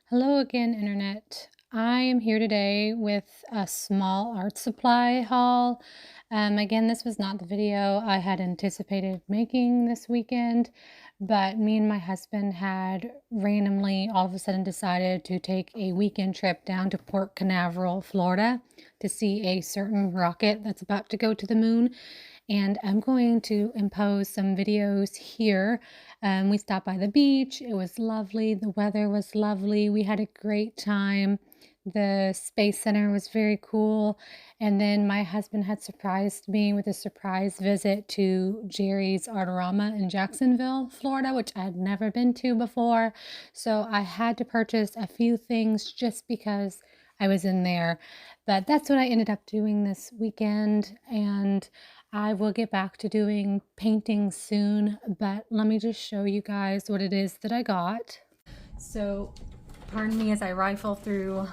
Hello again, Internet. I am here today with a small art supply haul. Again, this was not the video I had anticipated making this weekend, but me and my husband had randomly all of a sudden decided to take a weekend trip down to Port Canaveral, Florida to see a certain rocket that's about to go to the moon. And I'm going to impose some videos here. We stopped by the beach. It was lovely. The weather was lovely. We had a great time. The Space Center was very cool. And then my husband had surprised me with a surprise visit to Jerry's Artorama in Jacksonville, Florida, which I had never been to before. So I had to purchase a few things just because I was in there. But that's what I ended up doing this weekend. And I will get back to doing painting soon, but let me just show you guys what it is that I got. So, pardon me as I rifle through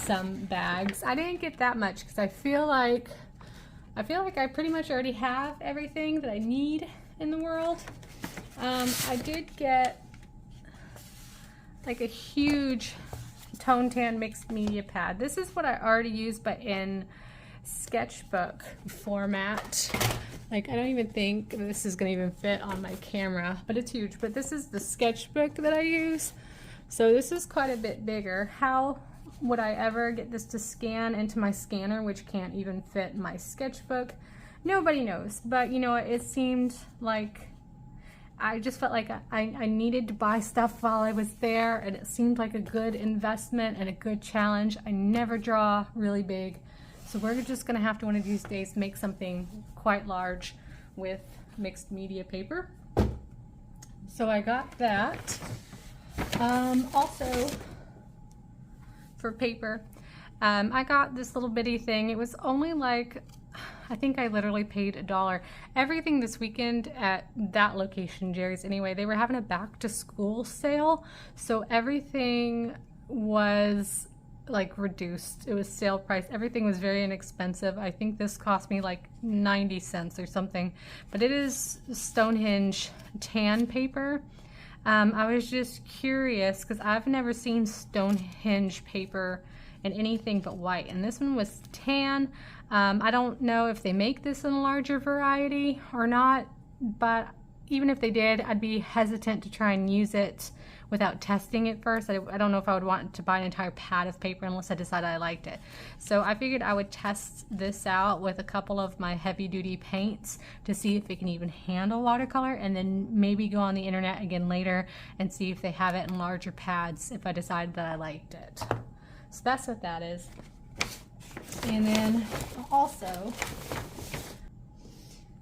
some bags. I didn't get that much because I feel like I pretty much already have everything that I need in the world. I did get like a huge tone tan mixed media pad. This is what I already use, but in sketchbook format. Like, I don't even think this is gonna even fit on my camera, but it's huge. But this is the sketchbook that I use, so this is quite a bit bigger. How would I ever get this to scan into my scanner, which can't even fit my sketchbook? Nobody knows. But you know, it seemed like I just felt like I needed to buy stuff while I was there, and it seemed like a good investment and a good challenge. I never draw really big, so we're just gonna have to one of these days make something quite large with mixed media paper. So I got that. Also, for paper, I got this little bitty thing. It was only like, I think I literally paid $1. Everything this weekend at that location, Jerry's anyway, they were having a back to school sale, so everything was like reduced. It was sale price. Everything was very inexpensive. I think this cost me like 90 cents or something, but it is Stonehenge tan paper. I was just curious because I've never seen Stonehenge paper in anything but white, and this one was tan. I don't know if they make this in a larger variety or not, but even if they did, I'd be hesitant to try and use it without testing it first. I don't know if I would want to buy an entire pad of paper unless I decided I liked it. So I figured I would test this out with a couple of my heavy duty paints to see if it can even handle watercolor, and then maybe go on the internet again later and see if they have it in larger pads if I decide that I liked it. So that's what that is. And then also,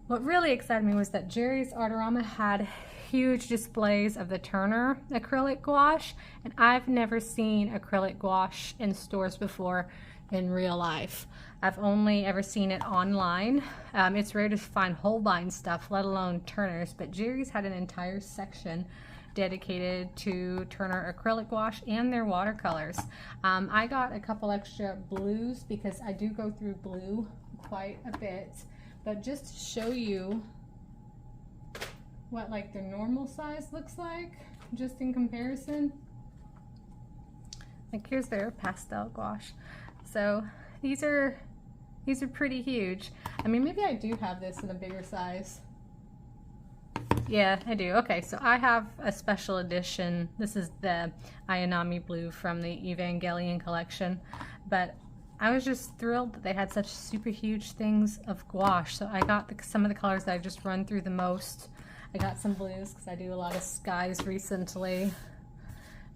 what really excited me was that Jerry's Artorama had huge displays of the Turner acrylic gouache, and I've never seen acrylic gouache in stores before in real life. I've only ever seen it online. It's rare to find Holbein stuff, let alone Turner's, but Jerry's had an entire section dedicated to Turner acrylic gouache and their watercolors. I got a couple extra blues because I do go through blue quite a bit, but just to show you what like their normal size looks like, just in comparison. Like, here's their pastel gouache. So these are pretty huge. I mean, maybe I do have this in a bigger size. Yeah, I do. Okay, so I have a special edition. This is the Ayanami blue from the Evangelion collection, but I was just thrilled that they had such super huge things of gouache. So I got some of the colors that I just run through the most. I got some blues because I do a lot of skies recently,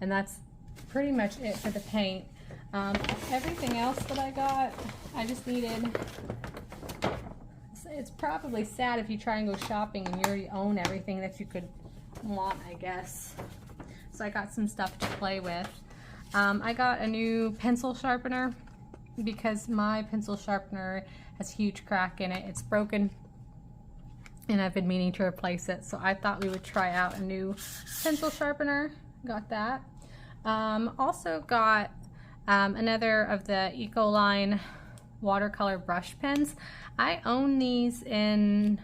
and that's pretty much it for the paint. Everything else that I got, I just needed. It's probably sad if you try and go shopping and you already own everything that you could want, I guess. So I got some stuff to play with. I got a new pencil sharpener because my pencil sharpener has a huge crack in it. It's broken, and I've been meaning to replace it, so I thought we would try out a new pencil sharpener. Got that. Also got another of the Ecoline watercolor brush pens. I own these in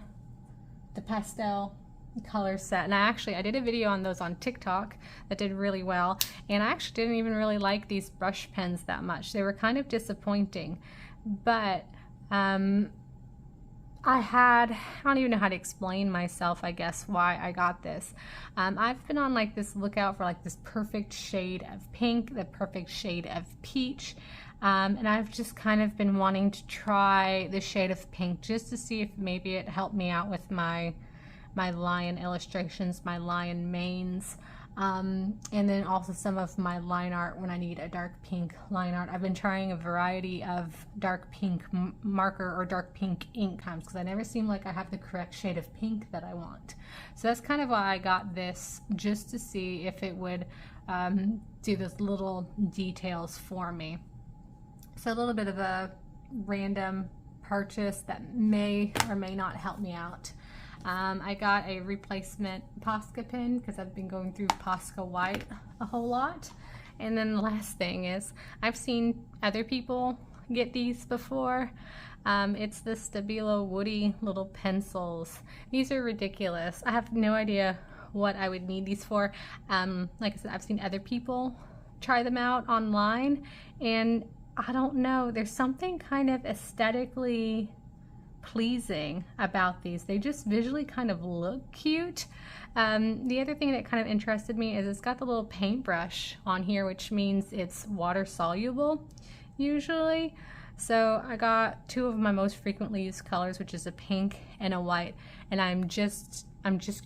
the pastel color set, and I did a video on those on TikTok that did really well, and I actually didn't even really like these brush pens that much. They were kind of disappointing, but I don't even know how to explain myself, I guess, why I got this. I've been on like this lookout for like this perfect shade of pink, the perfect shade of peach, and I've just kind of been wanting to try the shade of pink just to see if maybe it helped me out with my lion illustrations, my lion manes, and then also some of my line art when I need a dark pink line art. I've been trying a variety of dark pink marker or dark pink ink because I never seem like I have the correct shade of pink that I want. So that's kind of why I got this, just to see if it would do those little details for me. So a little bit of a random purchase that may or may not help me out. I got a replacement Posca pen because I've been going through Posca White a whole lot. And then the last thing is, I've seen other people get these before. It's the Stabilo Woody little pencils. These are ridiculous. I have no idea what I would need these for. Like I said, I've seen other people try them out online, and I don't know, there's something kind of aesthetically pleasing about these. They just visually kind of look cute. The other thing that kind of interested me is it's got the little paintbrush on here, which means it's water soluble usually. So I got two of my most frequently used colors, which is a pink and a white, and I'm just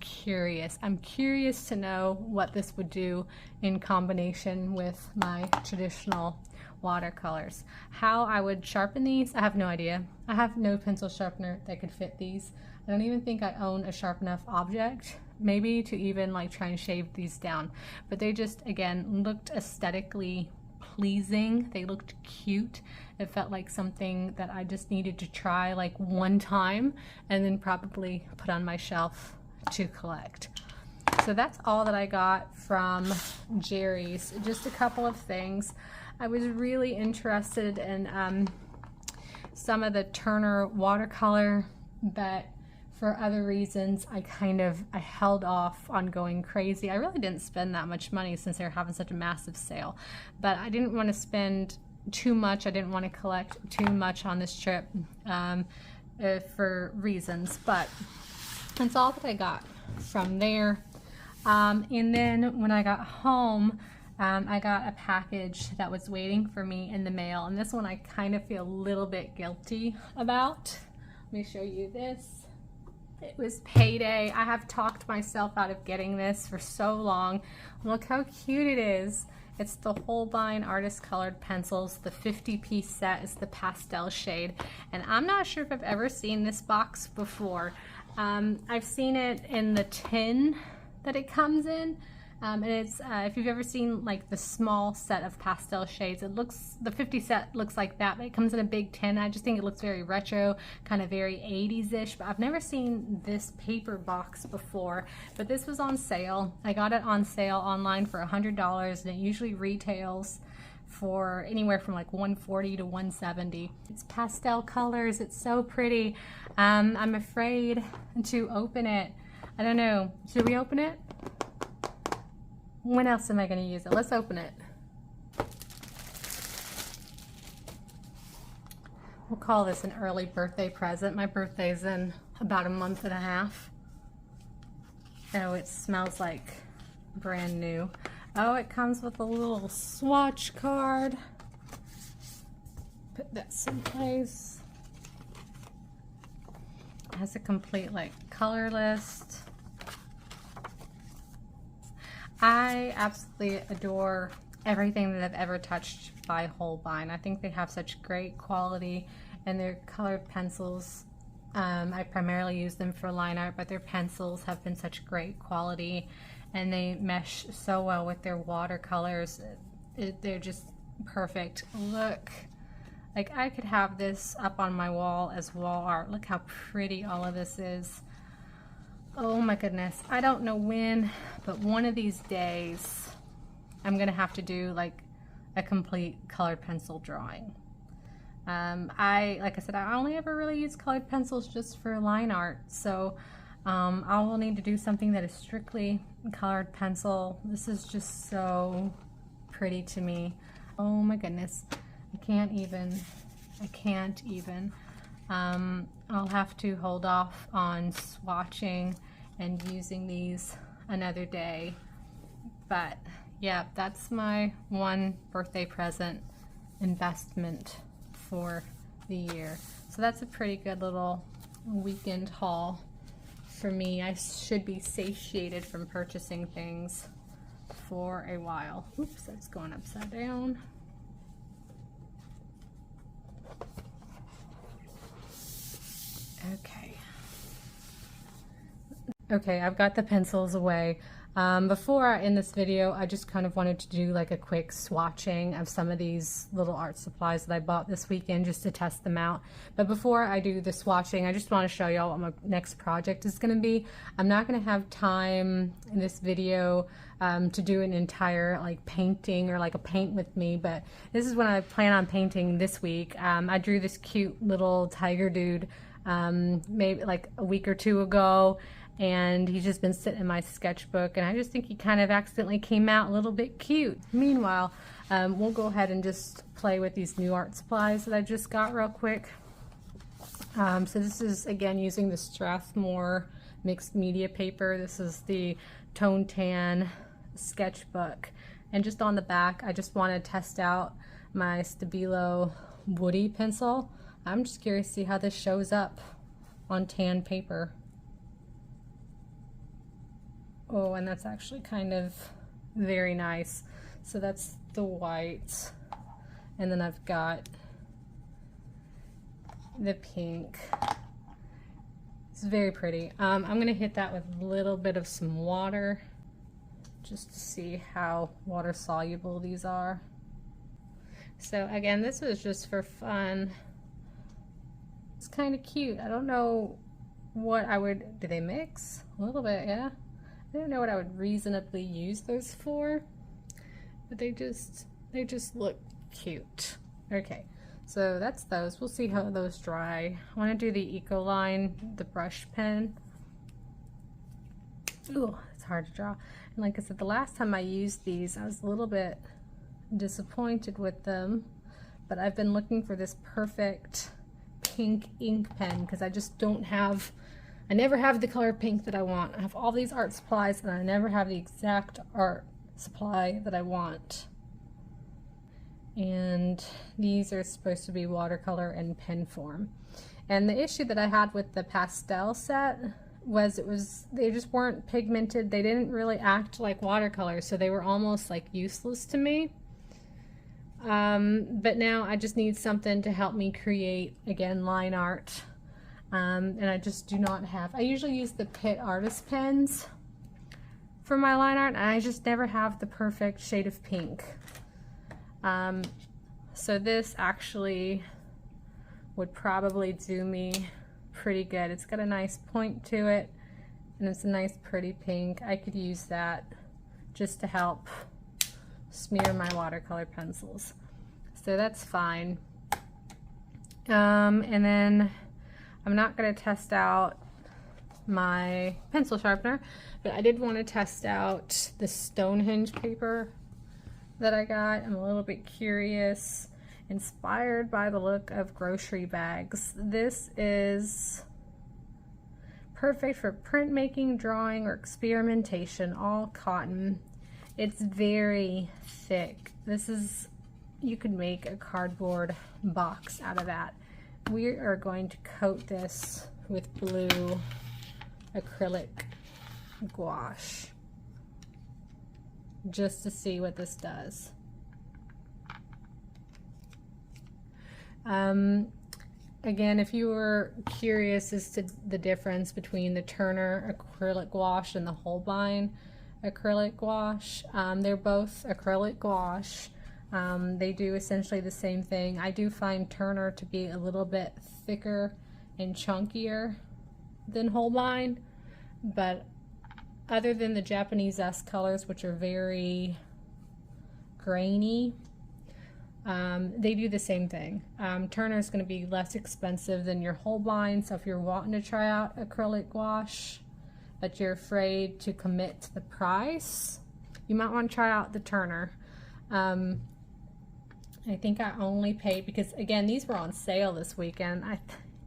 curious. I'm curious to know what this would do in combination with my traditional watercolors. How I would sharpen these, I have no idea. I have no pencil sharpener that could fit these. I don't even think I own a sharp enough object maybe to even like try and shave these down. But they just, again, looked aesthetically pleasing. They looked cute. It felt like something that I just needed to try like one time and then probably put on my shelf to collect. So that's all that I got from Jerry's. Just a couple of things. I was really interested in some of the Turner watercolor, but for other reasons I held off on going crazy. I really didn't spend that much money since they're having such a massive sale, but I didn't want to spend too much. I didn't want to collect too much on this trip for reasons, but that's all that I got from there. And then when I got home, I got a package that was waiting for me in the mail, and this one I kind of feel a little bit guilty about. Let me show you this. It was payday. I have talked myself out of getting this for so long. Look how cute it is. It's the Holbein Artist Colored Pencils. The 50-piece set is the pastel shade, and I'm not sure if I've ever seen this box before. I've seen it in the tin that it comes in. And it's if you've ever seen like the small set of pastel shades, the 50 set looks like that, but it comes in a big tin. I just think it looks very retro, kind of very 80s-ish, but I've never seen this paper box before. But this was on sale. I got it on sale online for $100, and it usually retails for anywhere from like $140 to $170. It's pastel colors. It's so pretty. I'm afraid to open it. I don't know. Should we open it? When else am I going to use it? Let's open it. We'll call this an early birthday present. My birthday's in about a month and a half. Oh, it smells like brand new. Oh, it comes with a little swatch card. Put that someplace. It has a complete like color list. I absolutely adore everything that I've ever touched by Holbein. I think they have such great quality, and their colored pencils, I primarily use them for line art, but their pencils have been such great quality, and they mesh so well with their watercolors. They're just perfect. Look, like I could have this up on my wall as wall art. Look how pretty all of this is. Oh my goodness, I don't know when, but one of these days I'm gonna have to do like a complete colored pencil drawing. Like I said, I only ever really use colored pencils just for line art, so I will need to do something that is strictly colored pencil. This is just so pretty to me. Oh my goodness. I can't even. I'll have to hold off on swatching and using these another day. But yeah, that's my one birthday present investment for the year. So that's a pretty good little weekend haul for me. I should be satiated from purchasing things for a while. Oops, that's going upside down. Okay, I've got the pencils away. Before I end this video, I just kind of wanted to do like a quick swatching of some of these little art supplies that I bought this weekend just to test them out. But before I do the swatching, I just want to show y'all what my next project is going to be. I'm not going to have time in this video to do an entire like painting or like a paint with me, but this is what I plan on painting this week. I drew this cute little tiger dude maybe like a week or two ago, and he's just been sitting in my sketchbook, and I just think he kind of accidentally came out a little bit cute. Meanwhile, we'll go ahead and just play with these new art supplies that I just got real quick. So this is again using the Strathmore mixed media paper. This is the Tone Tan sketchbook, and just on the back I just want to test out my Stabilo woody pencil. I'm just curious to see how this shows up on tan paper. Oh, and that's actually kind of very nice. So that's the white, and then I've got the pink. It's very pretty. I'm gonna hit that with a little bit of some water just to see how water soluble these are. So again, this was just for fun. It's kind of cute. I don't know what I would, do they mix? A little bit, yeah. I don't know what I would reasonably use those for, but they just look cute. Okay, so that's those. We'll see how those dry. I want to do the Ecoline, the brush pen. Ooh, it's hard to draw. And like I said, the last time I used these, I was a little bit disappointed with them, but I've been looking for this perfect pink ink pen because I just don't have, I never have the color pink that I want. I have all these art supplies and I never have the exact art supply that I want. And these are supposed to be watercolor and pen form. And the issue that I had with the pastel set was they just weren't pigmented. They didn't really act like watercolor, so they were almost like useless to me. But now I just need something to help me create, again, line art. And I just do not have, I usually use the Pitt artist pens for my line art, and I just never have the perfect shade of pink. So this actually would probably do me pretty good. It's got a nice point to it, and it's a nice pretty pink. I could use that just to help smear my watercolor pencils. So that's fine. And then I'm not going to test out my pencil sharpener, but I did want to test out the Stonehenge paper that I got. I'm a little bit curious, inspired by the look of grocery bags. This is perfect for printmaking, drawing, or experimentation, all cotton. It's very thick. This is, you could make a cardboard box out of that. We are going to coat this with blue acrylic gouache just to see what this does. Again, if you were curious as to the difference between the Turner acrylic gouache and the Holbein acrylic gouache, they're both acrylic gouache. They do essentially the same thing. I do find Turner to be a little bit thicker and chunkier than Holbein, but other than the Japanese-esque colors, which are very grainy, they do the same thing. Turner is going to be less expensive than your Holbein, so if you're wanting to try out acrylic gouache, but you're afraid to commit to the price, you might want to try out the Turner. I think I only paid, because again, these were on sale this weekend. I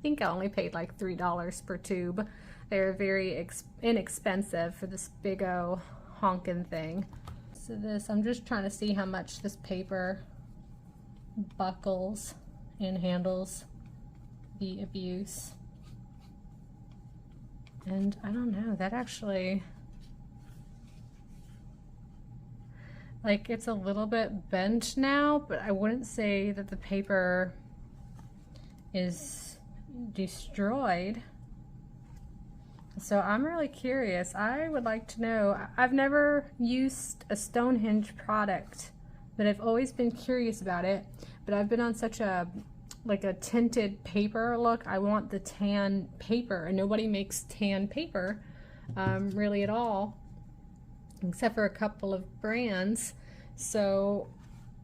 think I only paid like $3 per tube. They're very inexpensive for this big old honkin' thing. So this, I'm just trying to see how much this paper buckles and handles the abuse. And I don't know, that actually, like, it's a little bit bent now, but I wouldn't say that the paper is destroyed. So I'm really curious. I would like to know. I've never used a Stonehenge product, but I've always been curious about it. But I've been on such a, like a tinted paper look. I want the tan paper, and nobody makes tan paper really at all, except for a couple of brands. So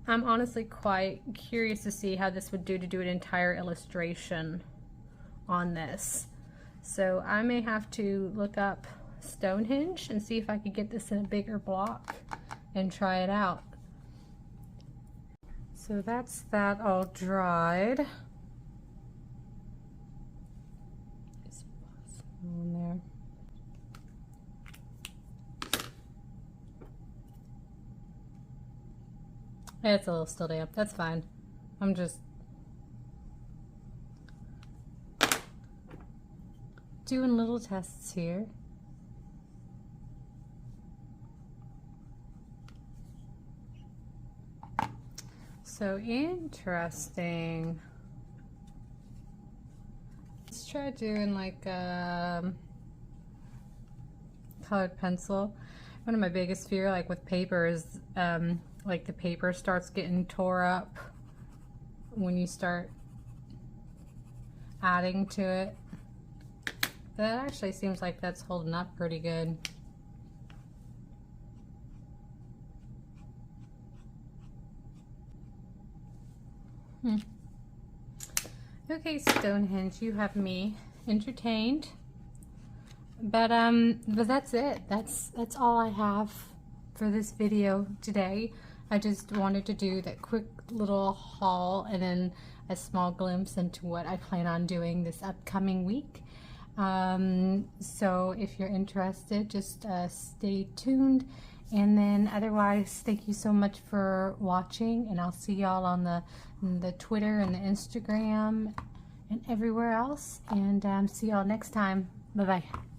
I'm honestly quite curious to see how this would do to do an entire illustration on this. So I may have to look up Stonehenge and see if I could get this in a bigger block and try it out. So that's that all dried. On there. It's a little still damp. That's fine. I'm just doing little tests here. So interesting. Let's try doing like a colored pencil. One of my biggest fear, like with paper, is like the paper starts getting tore up when you start adding to it. That actually seems like that's holding up pretty good. Okay, Stonehenge, you have me entertained. But that's it. That's all I have for this video today. I just wanted to do that quick little haul and then a small glimpse into what I plan on doing this upcoming week. So if you're interested, just stay tuned. And then otherwise, thank you so much for watching, and I'll see y'all on the Twitter and the Instagram and everywhere else. And see y'all next time. Bye-bye.